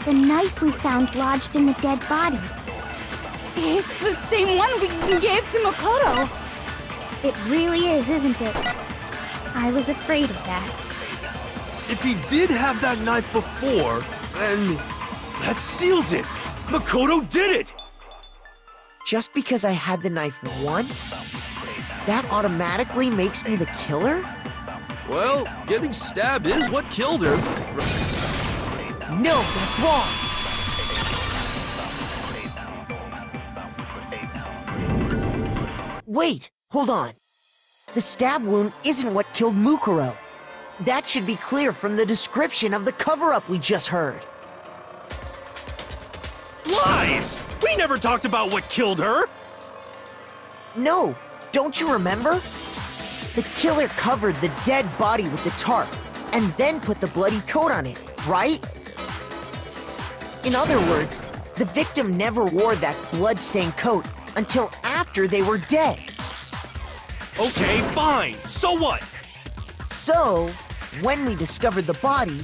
The knife we found lodged in the dead body. It's the same one we gave to Makoto. It really is, isn't it? I was afraid of that. If he did have that knife before, then that seals it. Makoto did it! Just because I had the knife once, that automatically makes me the killer? Well, getting stabbed is what killed her. No, that's wrong! Wait, hold on. The stab wound isn't what killed Mukuro. That should be clear from the description of the cover-up we just heard. Lies! We never talked about what killed her! No, don't you remember? The killer covered the dead body with the tarp, and then put the bloody coat on it, right? In other words, the victim never wore that blood-stained coat until after they were dead. Okay, fine. So what? So, when we discovered the body,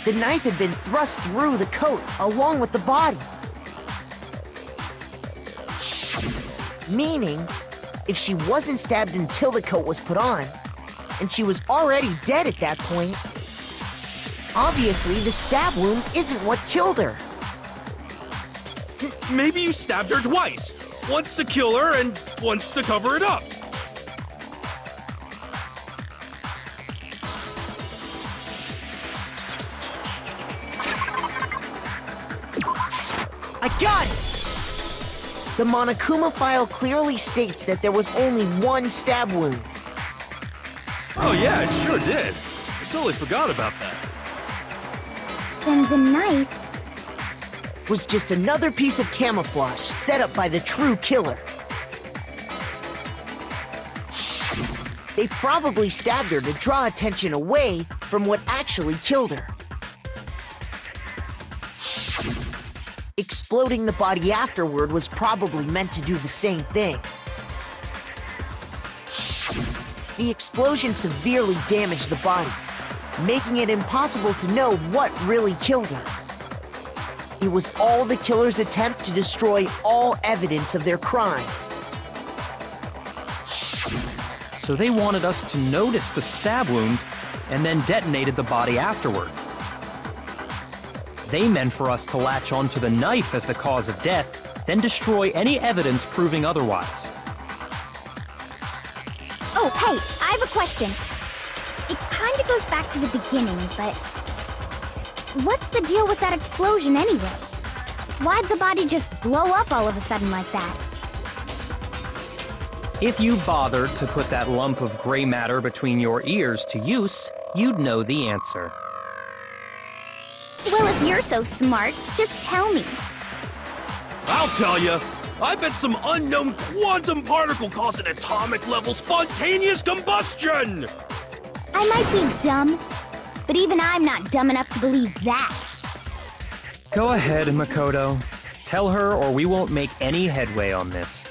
the knife had been thrust through the coat along with the body. Meaning, if she wasn't stabbed until the coat was put on, and she was already dead at that point, obviously the stab wound isn't what killed her. Maybe you stabbed her twice. Once to kill her and once to cover it up. I got it! The Monokuma file clearly states that there was only one stab wound. Oh yeah, it sure did. I totally forgot about that. Then the knife Was just another piece of camouflage set up by the true killer. They probably stabbed her to draw attention away from what actually killed her. Exploding the body afterward was probably meant to do the same thing. The explosion severely damaged the body, making it impossible to know what really killed her. It was all the killer's attempt to destroy all evidence of their crime. So they wanted us to notice the stab wound and then detonated the body afterward. They meant for us to latch onto the knife as the cause of death, then destroy any evidence proving otherwise. Oh, hey, I have a question. It kind of goes back to the beginning, but what's the deal with that explosion anyway? Why'd the body just blow up all of a sudden like that? If you bothered to put that lump of gray matter between your ears to use, you'd know the answer. Well, if you're so smart, just tell me. I'll tell you. I bet some unknown quantum particle caused an atomic-level spontaneous combustion! I might be dumb, but even I'm not dumb enough to believe that. Go ahead, Makoto. Tell her or we won't make any headway on this.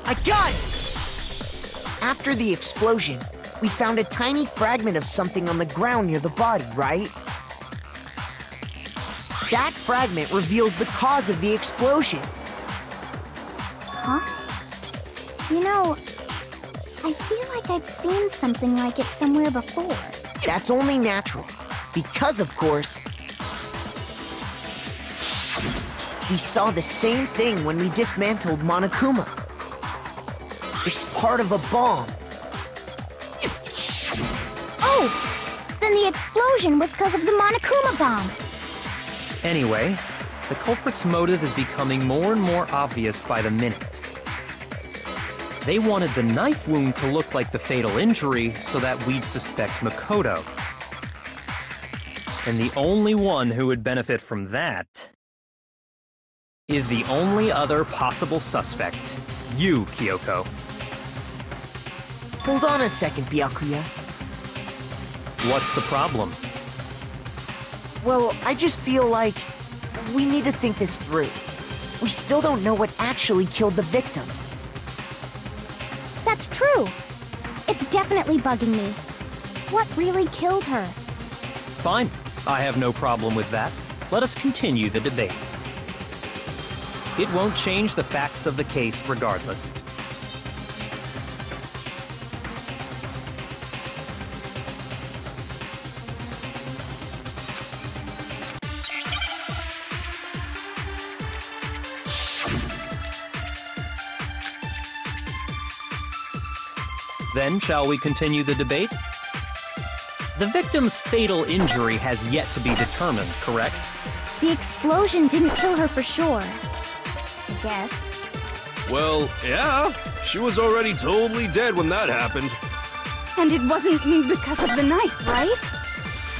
I got it! After the explosion, we found a tiny fragment of something on the ground near the body, right? That fragment reveals the cause of the explosion. Huh? You know, I feel like I've seen something like it somewhere before. That's only natural, because of course, we saw the same thing when we dismantled Monokuma. It's part of a bomb. Oh! Then the explosion was because of the Monokuma bomb! Anyway, the culprit's motive is becoming more and more obvious by the minute. They wanted the knife wound to look like the fatal injury so that we'd suspect Makoto. And the only one who would benefit from that is the only other possible suspect, you, Kyoko. Hold on a second, Byakuya. What's the problem? Well, I just feel like we need to think this through. We still don't know what actually killed the victim. that's true. It's definitely bugging me. What really killed her? Fine. I have no problem with that. Let us continue the debate. It won't change the facts of the case regardless. Then, shall we continue the debate? The victim's fatal injury has yet to be determined, correct? The explosion didn't kill her for sure. I guess. Well, yeah. She was already totally dead when that happened. And it wasn't because of the knife, right?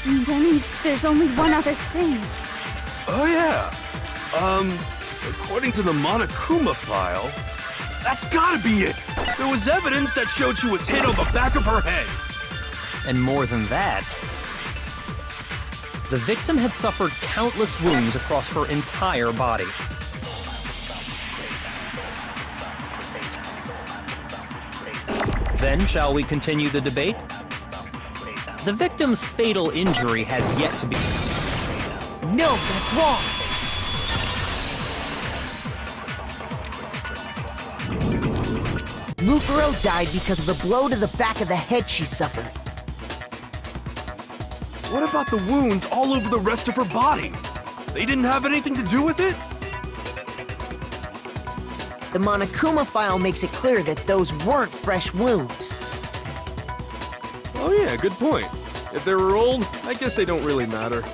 And then there's only one other thing. Oh, yeah. According to the Monokuma file, that's gotta be it. There was evidence that showed she was hit on the back of her head. And more than that, the victim had suffered countless wounds across her entire body. Then, shall we continue the debate? The victim's fatal injury has yet to be... No, that's wrong! Mukuro died because of the blow to the back of the head she suffered. What about the wounds all over the rest of her body? They didn't have anything to do with it? The Monokuma file makes it clear that those weren't fresh wounds. Oh yeah, good point. If they were old, I guess they don't really matter.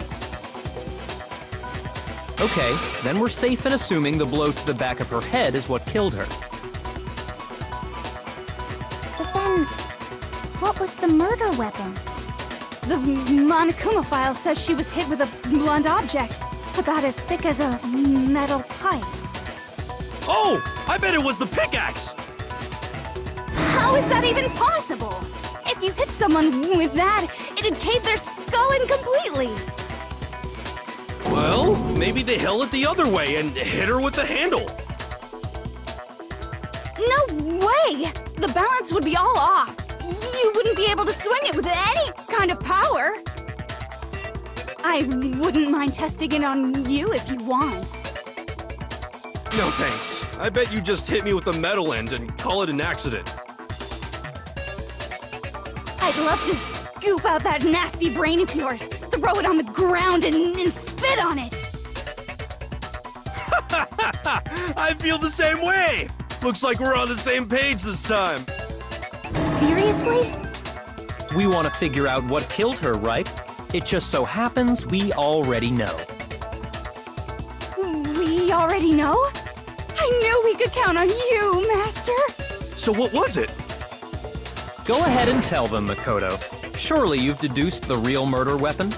Okay, then we're safe in assuming the blow to the back of her head is what killed her. But then, what was the murder weapon? The Monokuma file says she was hit with a blunt object, about as thick as a metal pipe. Oh! I bet it was the pickaxe! How is that even possible? If you hit someone with that, it'd cave their skull in completely. Well, maybe they held it the other way and hit her with the handle. No way! The balance would be all off. You wouldn't be able to swing it with any kind of power. I wouldn't mind testing it on you if you want. No thanks. I bet you just hit me with the metal end and call it an accident. I'd love to scoop out that nasty brain of yours, throw it on the ground and spit on it. I feel the same way! Looks like we're on the same page this time. Seriously? We want to figure out what killed her, right? It just so happens we already know. We already know? I knew we could count on you, Master! So what was it? Go ahead and tell them, Makoto. Surely you've deduced the real murder weapon?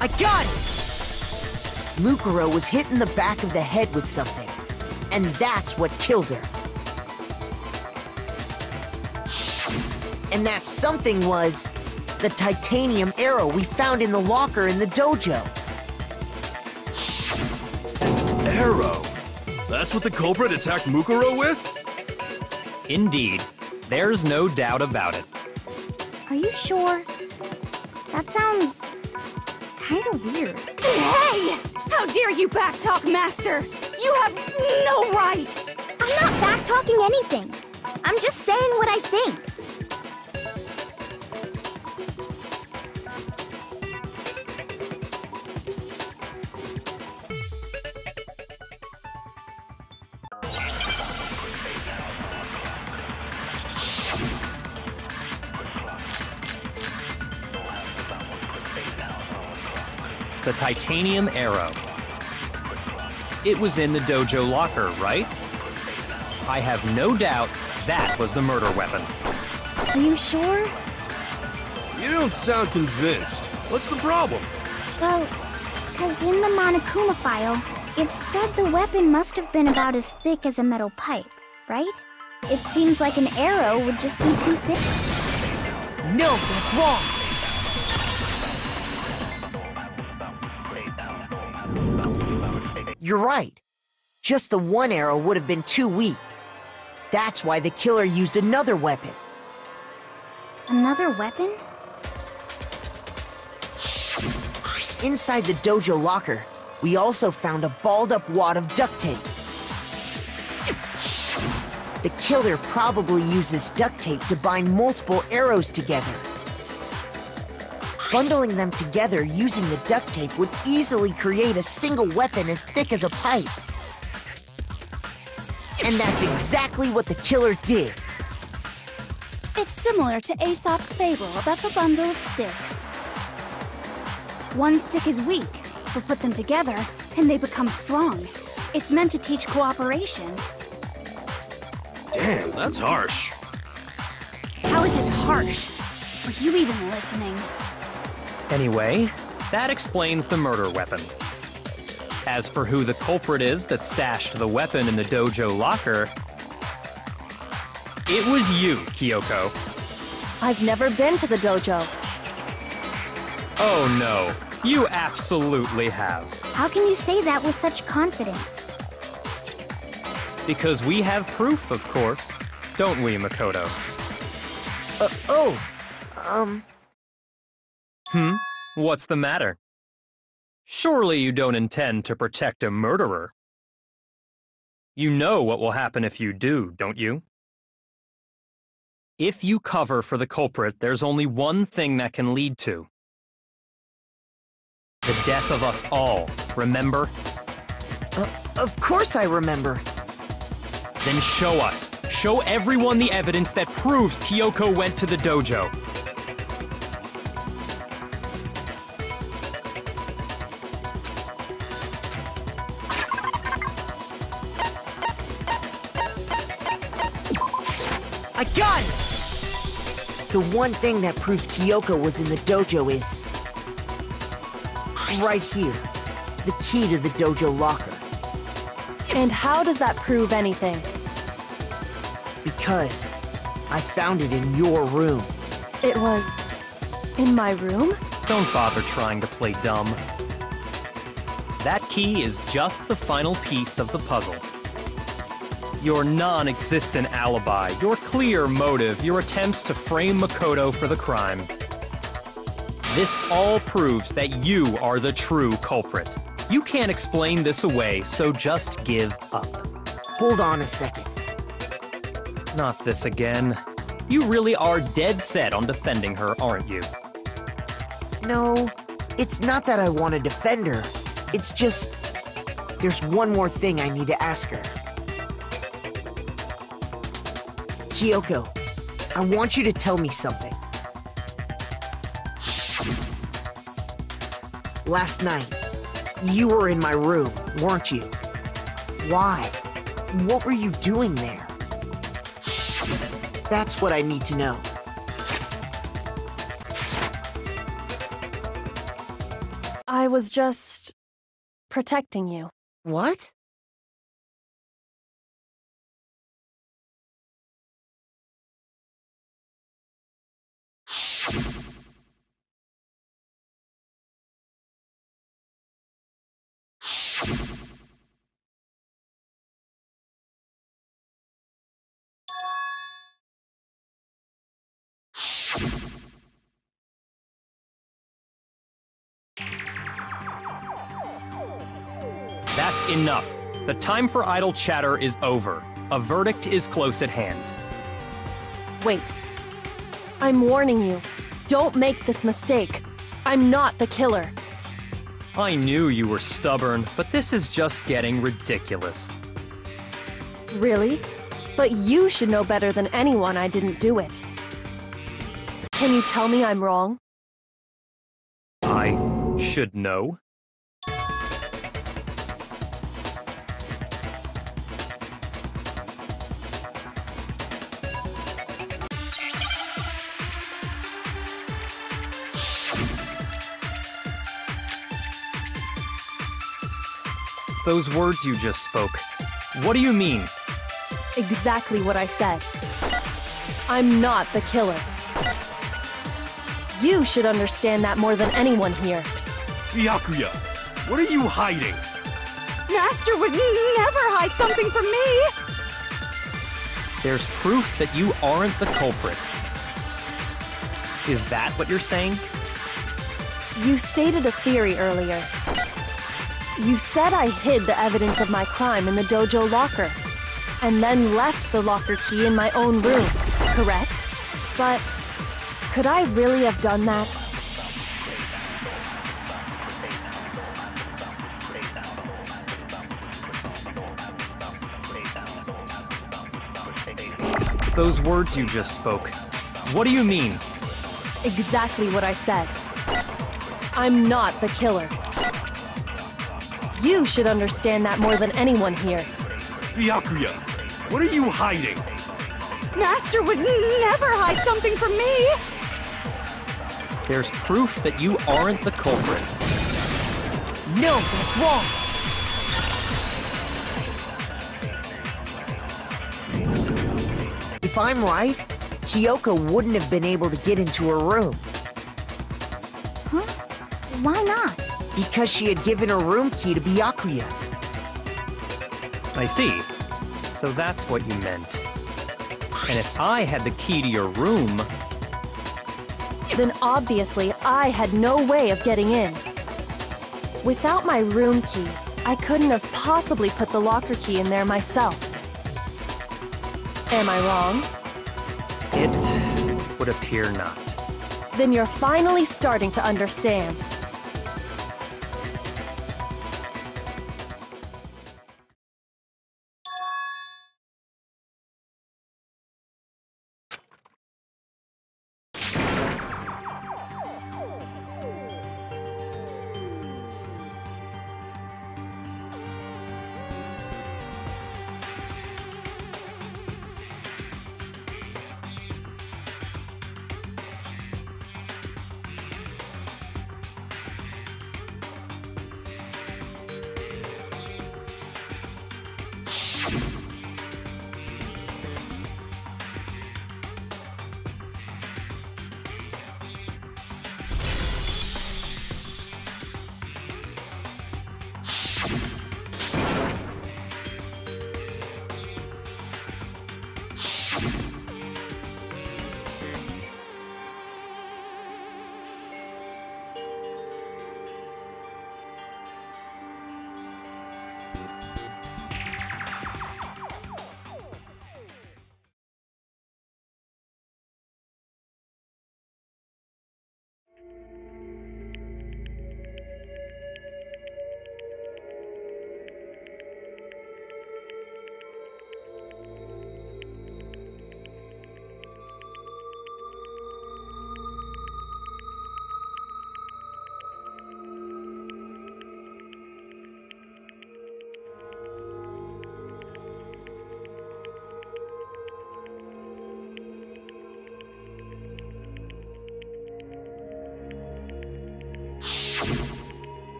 I got it! Mukuro was hit in the back of the head with something, and that's what killed her. And that something was the titanium arrow we found in the locker in the dojo. An arrow? That's what the culprit attacked Mukuro with? Indeed. There's no doubt about it. Are you sure? That sounds kinda weird. Hey! How dare you backtalk, Master! You have no right! I'm not back-talking anything. I'm just saying what I think. The titanium arrow. It was in the dojo locker, right? I have no doubt that was the murder weapon. Are you sure? You don't sound convinced. What's the problem? Well, because in the Monokuma file, it said the weapon must have been about as thick as a metal pipe, right? It seems like an arrow would just be too thick. No, that's wrong! You're right. Just the one arrow would have been too weak. That's why the killer used another weapon. Another weapon? Inside the dojo locker, we also found a balled-up wad of duct tape. The killer probably uses duct tape to bind multiple arrows together. Bundling them together using the duct tape would easily create a single weapon as thick as a pipe. And that's exactly what the killer did. It's similar to Aesop's fable about the bundle of sticks. One stick is weak, but put them together, and they become strong. It's meant to teach cooperation. Damn, that's harsh. How is it harsh? Are you even listening? Anyway, that explains the murder weapon. As for who the culprit is that stashed the weapon in the dojo locker, it was you, Kyoko. I've never been to the dojo. Oh no, you absolutely have. How can you say that with such confidence? Because we have proof, of course. Don't we, Makoto? What's the matter? Surely you don't intend to protect a murderer. You know what will happen if you do, don't you? If you cover for the culprit, there's only one thing that can lead to. The death of us all, remember? Of course I remember. Then show us. Show everyone the evidence that proves Kyoko went to the dojo. I got it! The one thing that proves Kyoko was in the dojo is... right here. The key to the dojo locker. And how does that prove anything? Because I found it in your room. It was... in my room? Don't bother trying to play dumb. That key is just the final piece of the puzzle. Your non-existent alibi, your clear motive, your attempts to frame Makoto for the crime. This all proves that you are the true culprit. You can't explain this away, so just give up. Hold on a second. Not this again. You really are dead set on defending her, aren't you? No, it's not that I want to defend her. It's just... there's one more thing I need to ask her. Kyoko, I want you to tell me something. Last night, you were in my room, weren't you? Why? What were you doing there? That's what I need to know. I was just... protecting you. What? That's enough. The time for idle chatter is over. A verdict is close at hand. Wait. I'm warning you. Don't make this mistake. I'm not the killer. I knew you were stubborn, but this is just getting ridiculous. Really? But you should know better than anyone I didn't do it. Can you tell me I'm wrong? I should know? Those words you just spoke, what do you mean? Exactly what I said. I'm not the killer. You should understand that more than anyone here. Byakuya, what are you hiding? Master would never hide something from me! There's proof that you aren't the culprit. Is that what you're saying? You stated a theory earlier. You said I hid the evidence of my crime in the dojo locker, and then left the locker key in my own room, correct? But could I really have done that? Those words you just spoke, what do you mean? Exactly what I said. I'm not the killer. You should understand that more than anyone here. Byakuya, what are you hiding? Master would never hide something from me! There's proof that you aren't the culprit. No, that's wrong! If I'm right, Kyoko wouldn't have been able to get into her room. Huh? Why not? Because she had given her room key to Byakuya. I see. So that's what you meant. And if I had the key to your room... Then obviously I had no way of getting in. Without my room key, I couldn't have possibly put the locker key in there myself. Am I wrong? It would appear not. Then you're finally starting to understand.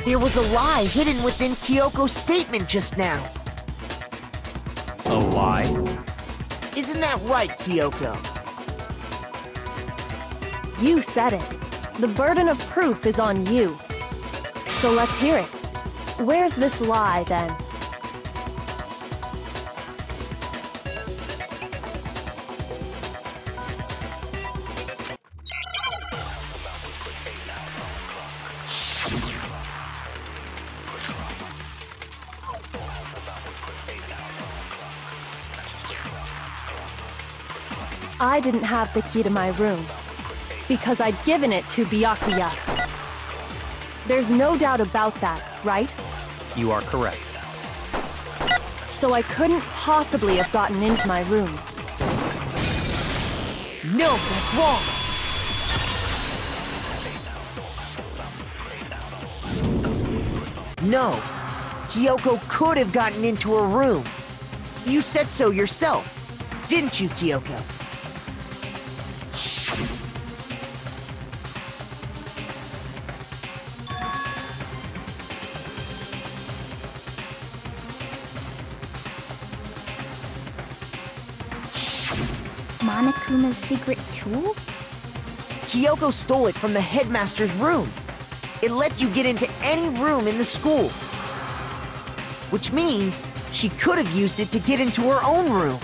There was a lie hidden within Kyoko's statement just now. A lie? Isn't that right, Kyoko? You said it. The burden of proof is on you. So let's hear it. Where's this lie, then? I didn't have the key to my room, because I'd given it to Byakuya. There's no doubt about that, right? You are correct. So I couldn't possibly have gotten into my room. No, that's wrong! No, Kyoko could have gotten into her room. You said so yourself, didn't you, Kyoko? Monokuma's secret tool? Kyoko stole it from the headmaster's room. It lets you get into any room in the school. Which means she could have used it to get into her own room.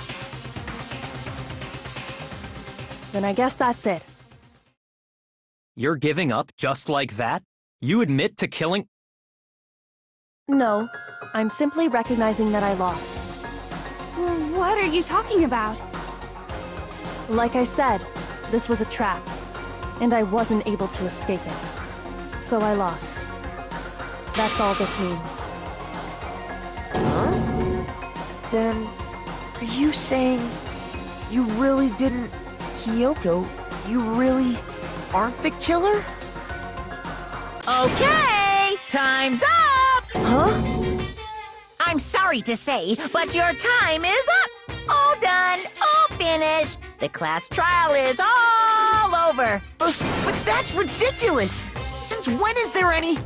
Then I guess that's it. You're giving up just like that? You admit to killing... No, I'm simply recognizing that I lost. What are you talking about? Like I said, this was a trap, and I wasn't able to escape it. So I lost. That's all this means. Huh? Then, are you saying you really didn't... Kyoko, you really aren't the killer? Okay, time's up! Huh? I'm sorry to say, but your time is up! All done, all finished. The class trial is all over. But that's ridiculous! Since when is there any...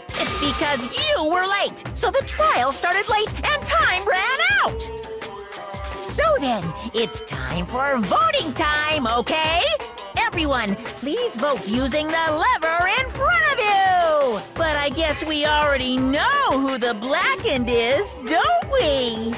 It's because you were late, so the trial started late and time ran out. So then, it's time for voting time, okay? Everyone, please vote using the lever in front of you! But I guess we already know who the blackened is, don't we?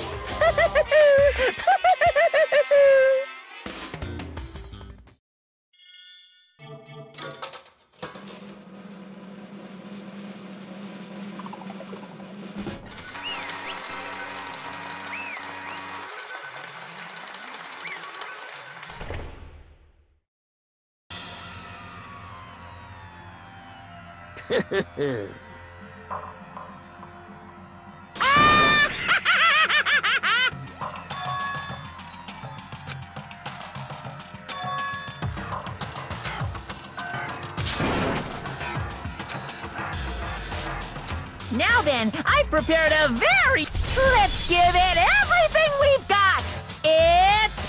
Now then, I've prepared a very... Let's give it everything we've got! It's